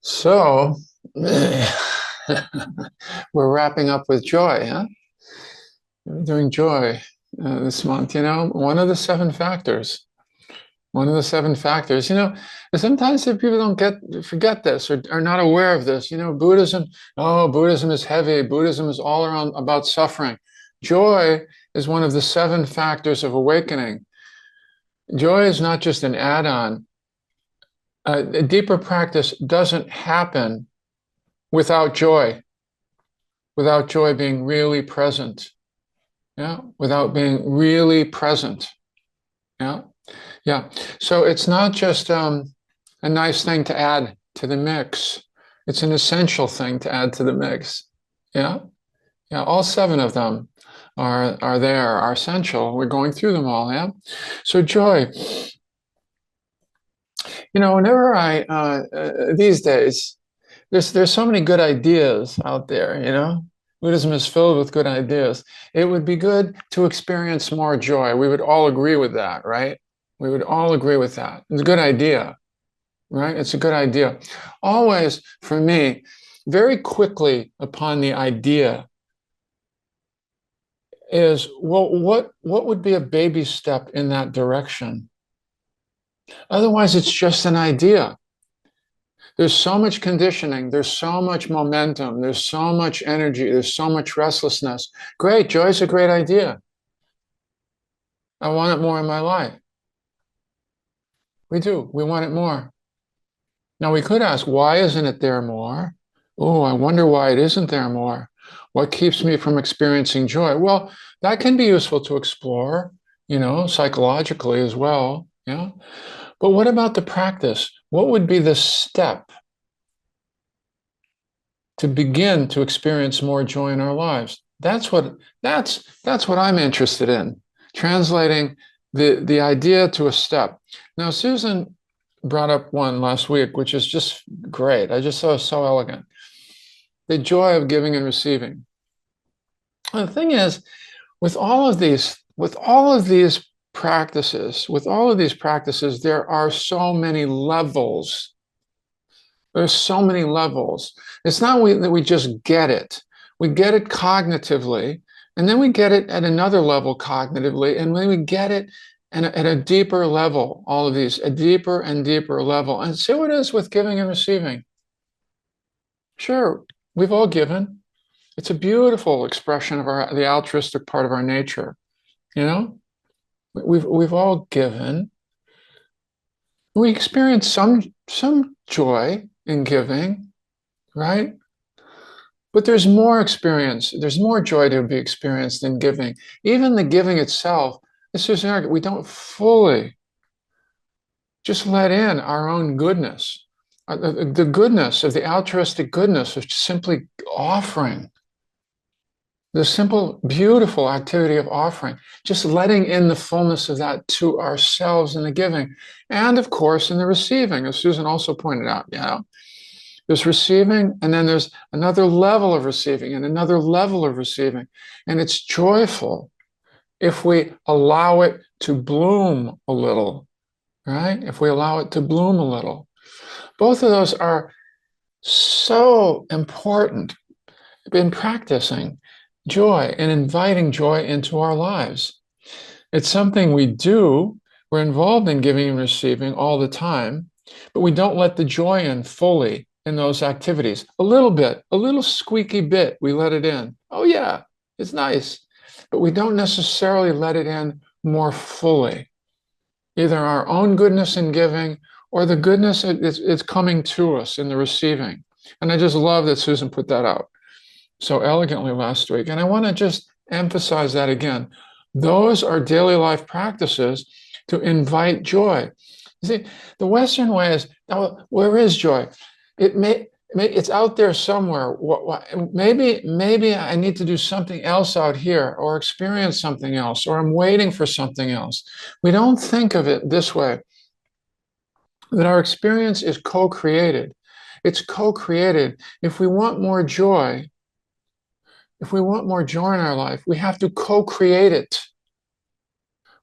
So we're wrapping up with joy, huh? We're doing joy this month. One of the seven factors. One of the seven factors. Sometimes if people don't forget this or are not aware of this. Buddhism. Oh, Buddhism is heavy. Buddhism is all around about suffering. Joy is one of the seven factors of awakening. Joy is not just an add-on. A deeper practice doesn't happen without joy being really present. Yeah, without being really present. Yeah, yeah. So it's not just a nice thing to add to the mix. It's an essential thing to add to the mix. Yeah, yeah. All seven of them are essential. We're going through them all. Yeah. So joy. Whenever these days, there's so many good ideas out there. Buddhism is filled with good ideas. It would be good to experience more joy. We would all agree with that, right? We would all agree with that. It's a good idea, right? It's a good idea. Always, for me, very quickly upon the idea is, well, what would be a baby step in that direction? Otherwise, it's just an idea. There's so much conditioning, there's so much momentum, there's so much energy, there's so much restlessness. Great, joy's a great idea. I want it more in my life. We do, we want it more. Now we could ask, why isn't it there more? Oh, I wonder why it isn't there more. What keeps me from experiencing joy? Well, that can be useful to explore, psychologically as well. Yeah. But what about the practice? What would be the step to begin to experience more joy in our lives? That's what I'm interested in, translating the idea to a step. Now, Susan brought up one last week, which is just great. I just thought it was so elegant. The joy of giving and receiving. And the thing is, with all of these practices, there are so many levels. There's so many levels. It's not that we just get it. We get it cognitively, and then we get it at another level cognitively, and then we get it at a deeper level, all of these, a deeper and deeper level. And so it is with giving and receiving. Sure, we've all given. It's a beautiful expression of the altruistic part of our nature. We've all given. We experience some joy in giving, right? But there's more experience. There's more joy to be experienced in giving. Even the giving itself, it's just an argument. We don't fully just let in our own goodness, the goodness of the altruistic goodness of simply offering, the simple, beautiful activity of offering, just letting in the fullness of that to ourselves in the giving. And of course, in the receiving, as Susan also pointed out, there's receiving, and then there's another level of receiving and another level of receiving. And it's joyful if we allow it to bloom a little, right? If we allow it to bloom a little. Both of those are so important in practicing joy and inviting joy into our lives. It's something we do. We're involved in giving and receiving all the time, but we don't let the joy in fully in those activities. A little bit, a little squeaky bit, we let it in. Oh, yeah, it's nice. But we don't necessarily let it in more fully. Either our own goodness in giving or the goodness it's coming to us in the receiving. And I just love that Susan put that out so elegantly last week. And I want to just emphasize that again. Those are daily life practices to invite joy. You see, the Western way is, where is joy? It's out there somewhere. Maybe I need to do something else out here or experience something else, or I'm waiting for something else. We don't think of it this way, that our experience is co-created. It's co-created. If we want more joy, in our life, we have to co-create it.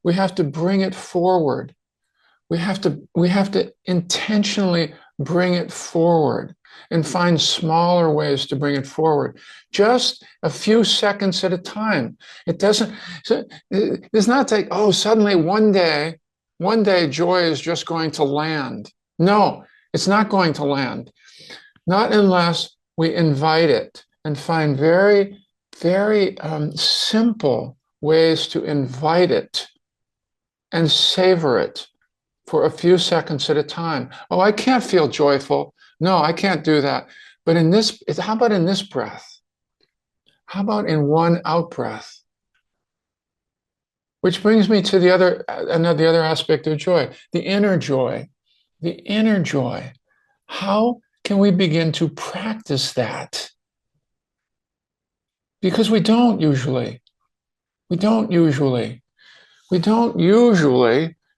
We have to bring it forward. We have to intentionally bring it forward. and find smaller ways to bring it forward. Just a few seconds at a time. It doesn't, it's not like, oh, suddenly one day joy is just going to land. No, it's not going to land. Not unless we invite it and find very, very simple ways to invite it and savor it for a few seconds at a time. Oh, I can't feel joyful. No, I can't do that. But in this, how about in this breath? How about in one out breath? Which brings me to the other aspect of joy, the inner joy. The inner joy. How can we begin to practice that? Because we don't usually. We don't usually,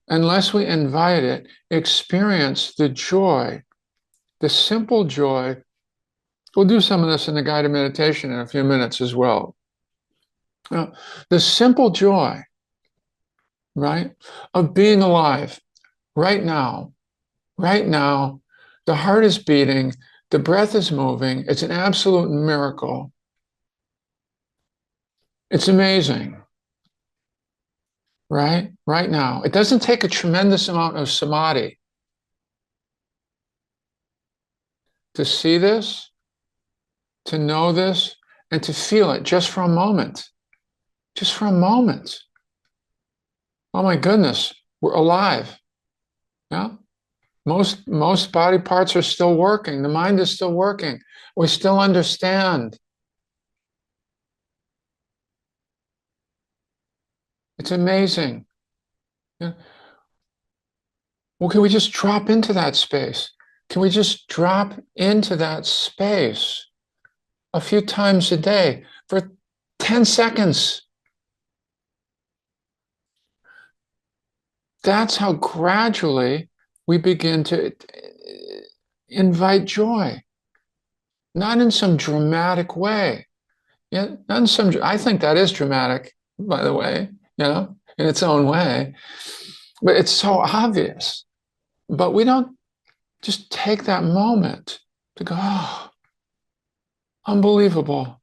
unless we invite it, experience the joy, the simple joy. We'll do some of this in the guided meditation in a few minutes as well. The simple joy, right, of being alive right now. Right now, the heart is beating, the breath is moving. It's an absolute miracle. It's amazing. Right now. It doesn't take a tremendous amount of samadhi to see this, to know this, and to feel it just for a moment. Just for a moment. Oh my goodness, we're alive. Yeah. Most body parts are still working. The mind is still working. We still understand. It's amazing. Yeah. Well, can we just drop into that space? Can we just drop into that space a few times a day for 10 seconds? That's how gradually we begin to invite joy, not in some dramatic way. Yeah, not in some, I think that is dramatic, by the way, in its own way, but it's so obvious. But we don't just take that moment to go, oh, unbelievable,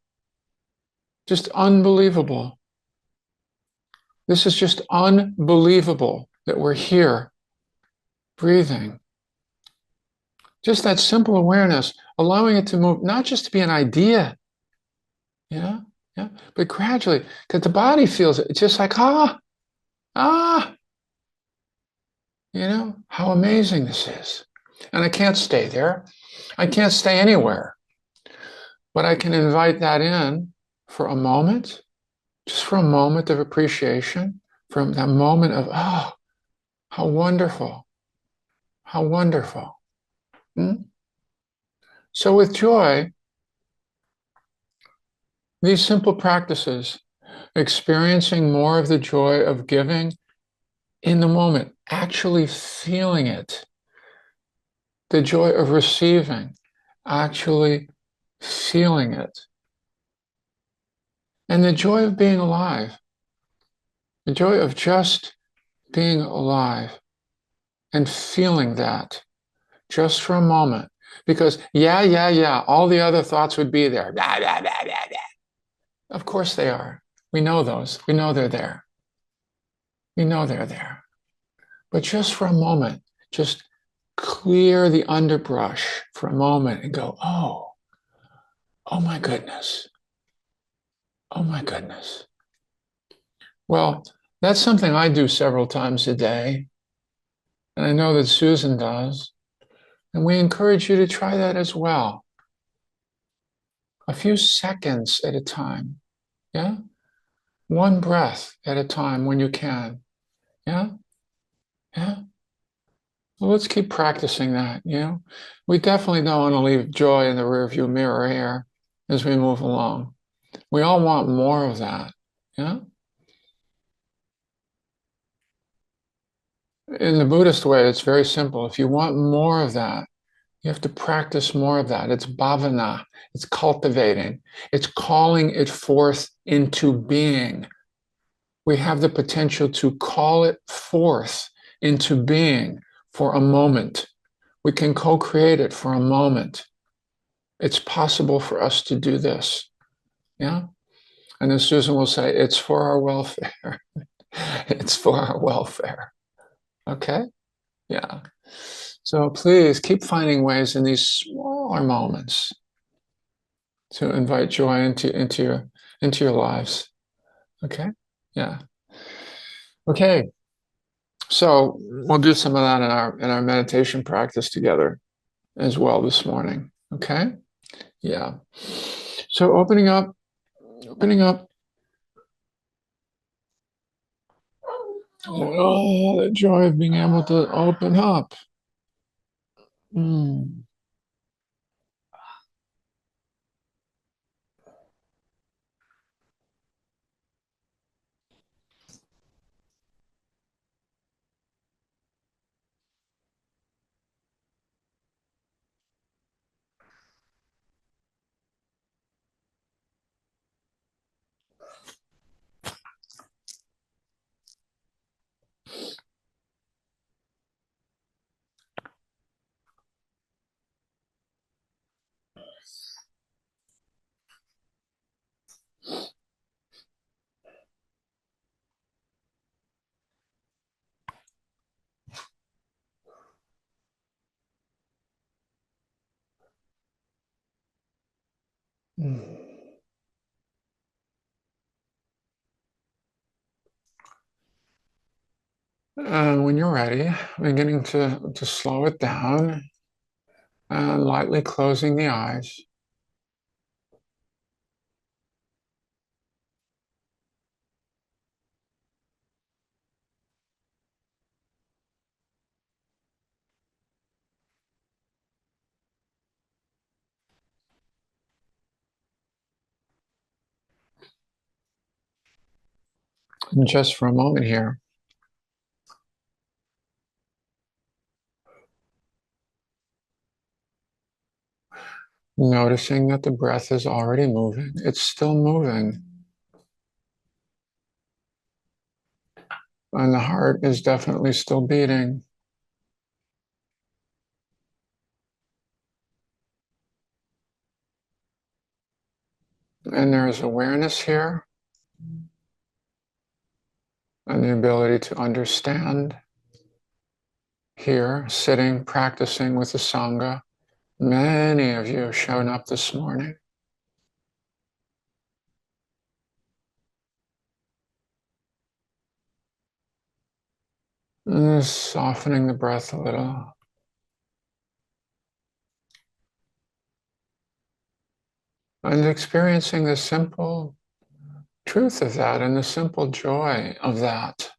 just unbelievable. This is just unbelievable that we're here breathing. Just that simple awareness, allowing it to move, not just to be an idea, yeah, but gradually, because the body feels it. It's just like, how amazing this is. And I can't stay there. I can't stay anywhere. But I can invite that in for a moment, just for a moment of appreciation, from that moment of, oh, how wonderful, how wonderful. So with joy, these simple practices, experiencing more of the joy of giving in the moment, actually feeling it, the joy of receiving, actually feeling it, and the joy of being alive, the joy of just being alive and feeling that just for a moment. Because all the other thoughts would be there. Blah, blah, blah, blah, blah. Of course they are. We know those. We know they're there. We know they're there. But just for a moment, just clear the underbrush for a moment and go, oh my goodness. Oh my goodness. Well, that's something I do several times a day. And I know that Susan does. And we encourage you to try that as well. A few seconds at a time. Yeah? One breath at a time when you can. Yeah? Yeah? Well, let's keep practicing that, We definitely don't want to leave joy in the rearview mirror here as we move along. We all want more of that. Yeah? In the Buddhist way, it's very simple. If you want more of that, you have to practice more of that. It's bhavana. It's cultivating. It's calling it forth into being. We have the potential to call it forth into being for a moment. We can co-create it for a moment. It's possible for us to do this. Yeah. And then Susan will say, it's for our welfare. It's for our welfare. Okay. Yeah. So please keep finding ways in these smaller moments to invite joy into your lives. Okay. Yeah. Okay. So we'll do some of that in our meditation practice together as well this morning. Okay. Yeah. So opening up. Oh, the joy of being able to open up. Mm. Mm. And when you're ready, beginning to slow it down and lightly closing the eyes. And just for a moment here, noticing that the breath is already moving. It's still moving. And the heart is definitely still beating. And there is awareness here and the ability to understand here, sitting, practicing with the Sangha. Many of you have shown up this morning. And softening the breath a little. And experiencing the simple truth of that and the simple joy of that.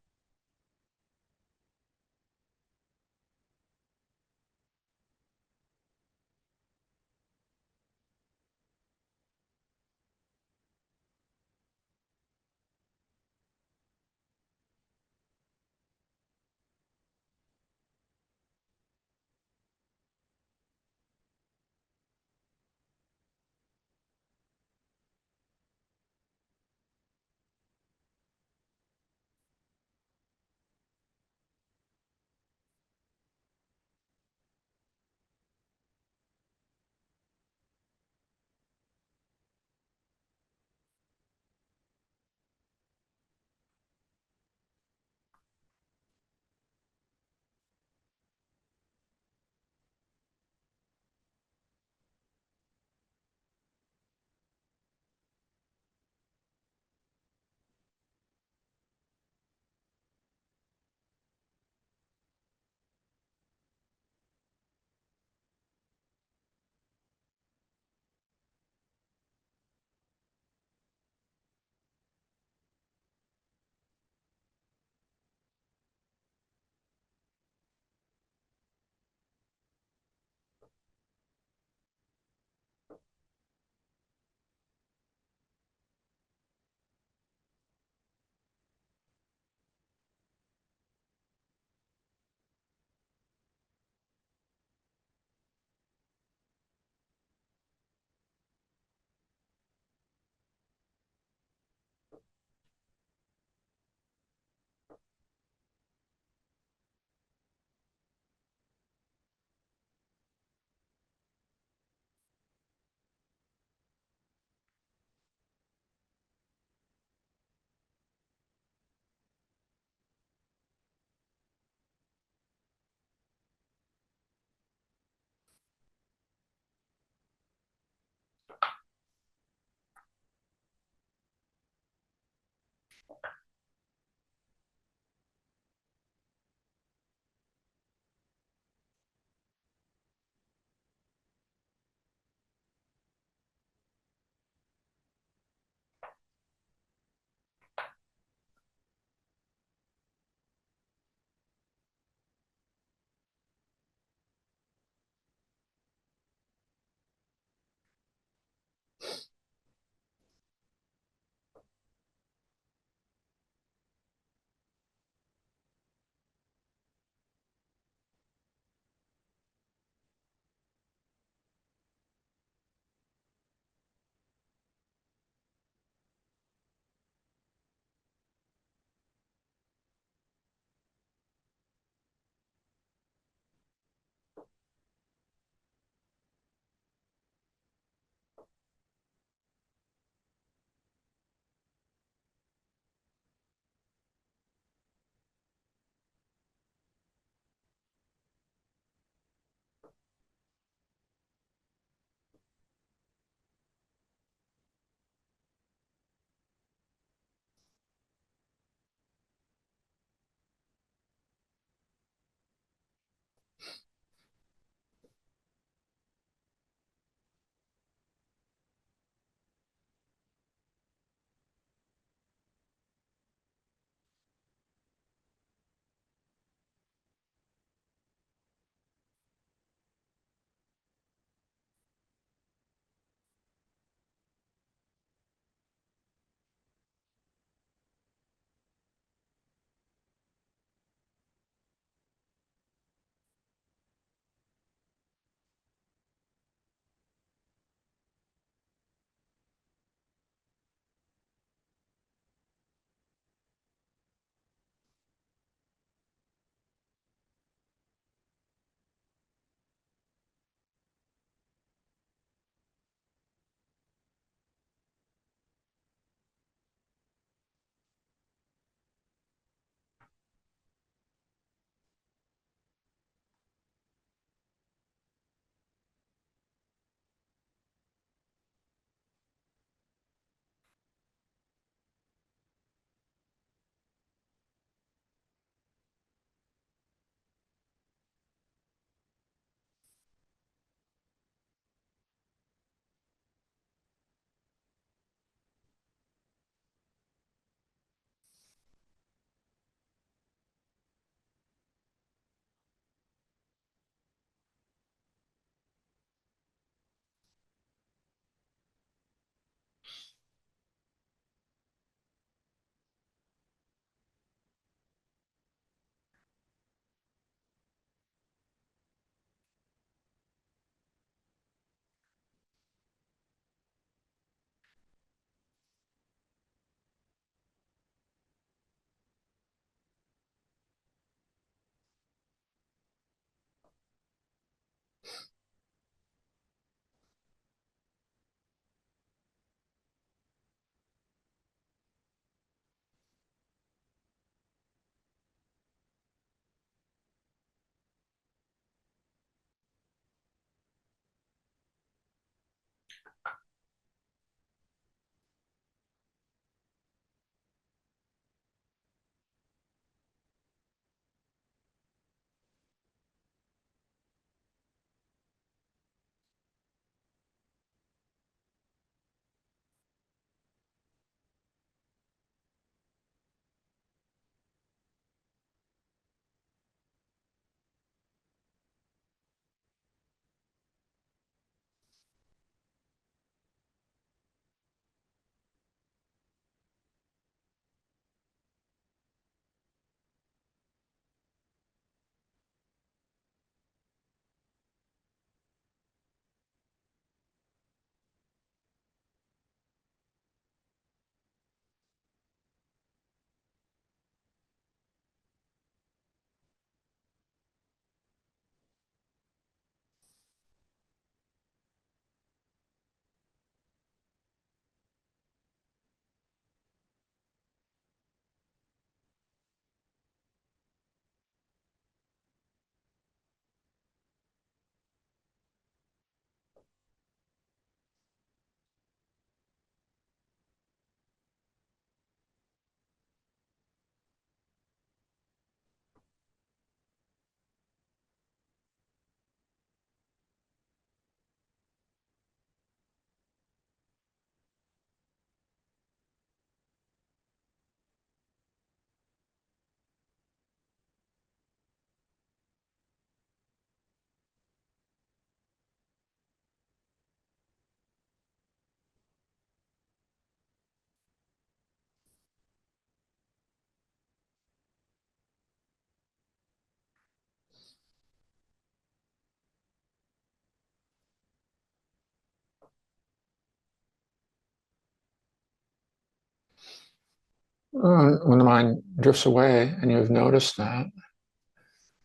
When the mind drifts away and you've noticed that,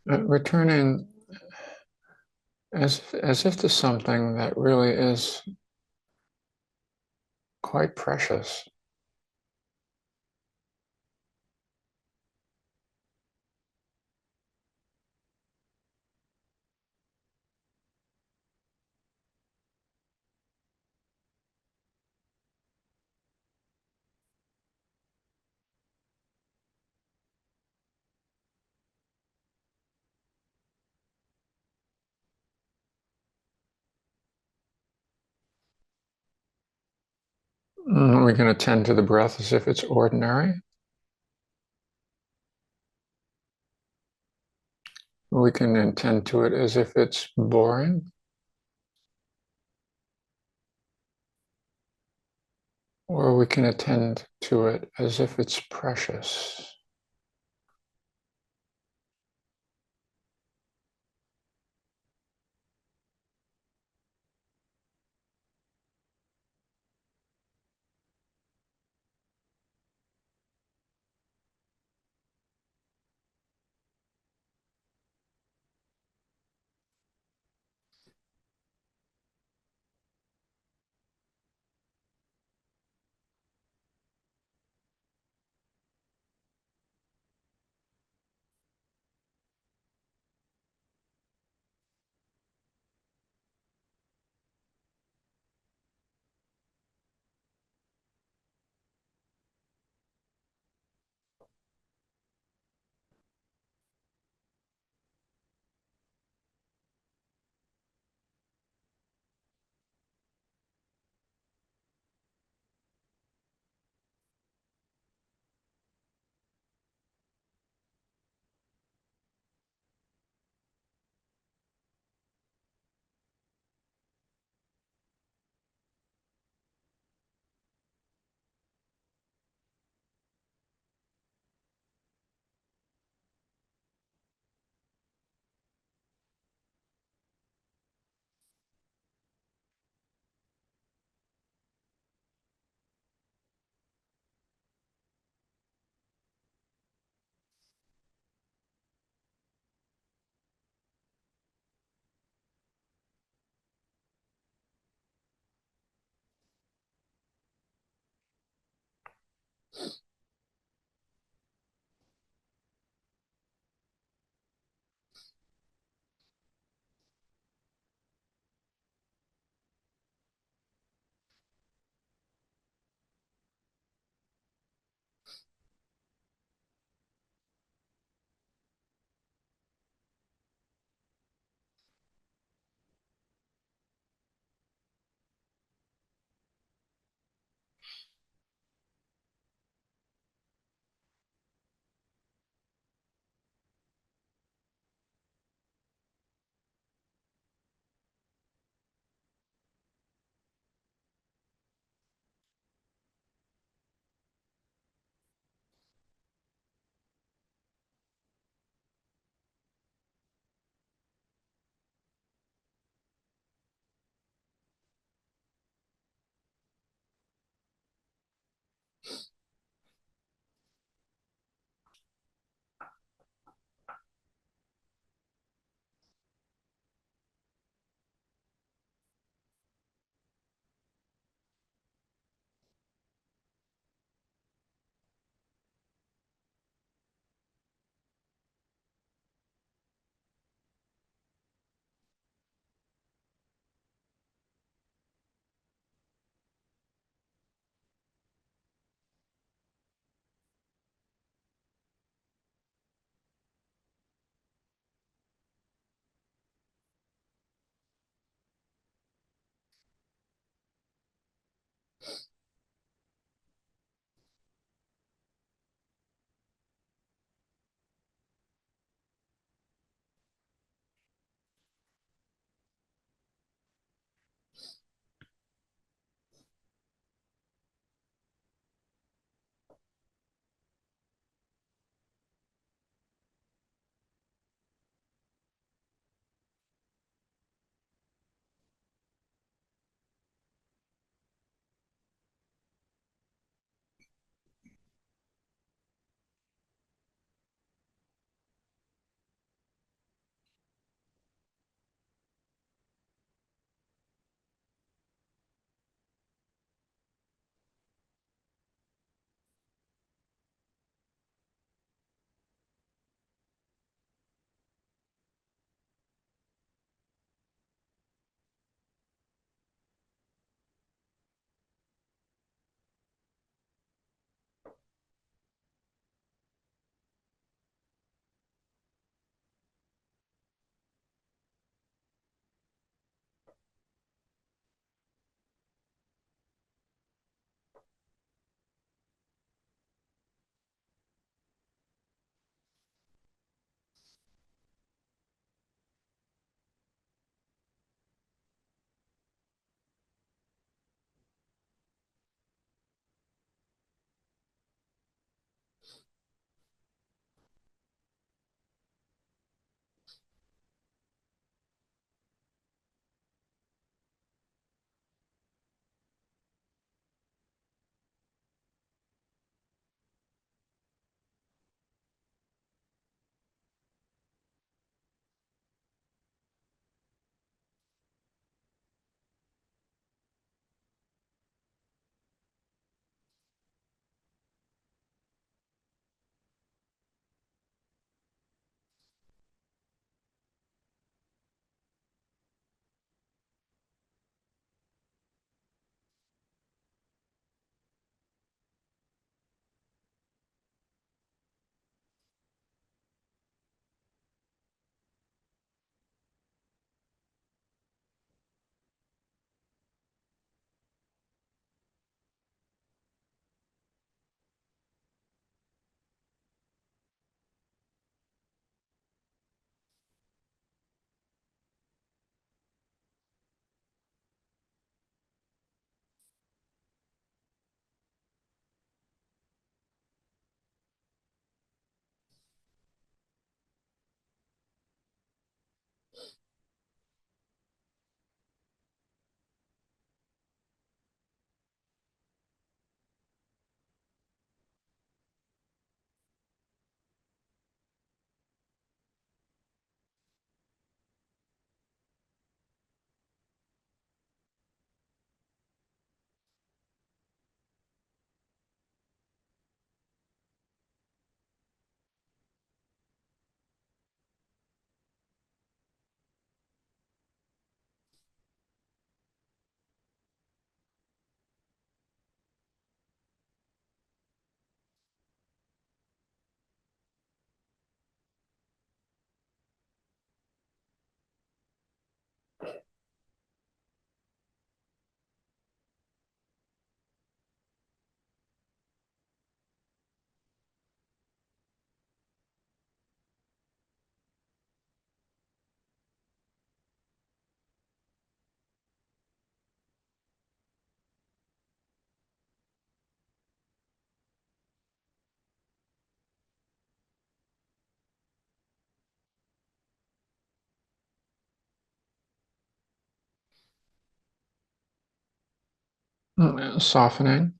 returning as if to something that really is quite precious. We can attend to the breath as if it's ordinary. We can attend to it as if it's boring, or we can attend to it as if it's precious. Softening.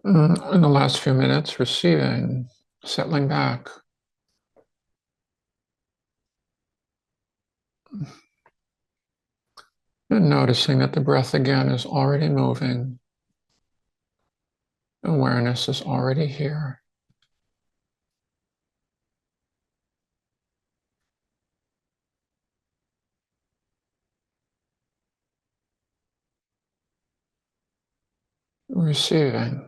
In the last few minutes, receiving, settling back, and noticing that the breath again is already moving. Awareness is already here. Receiving.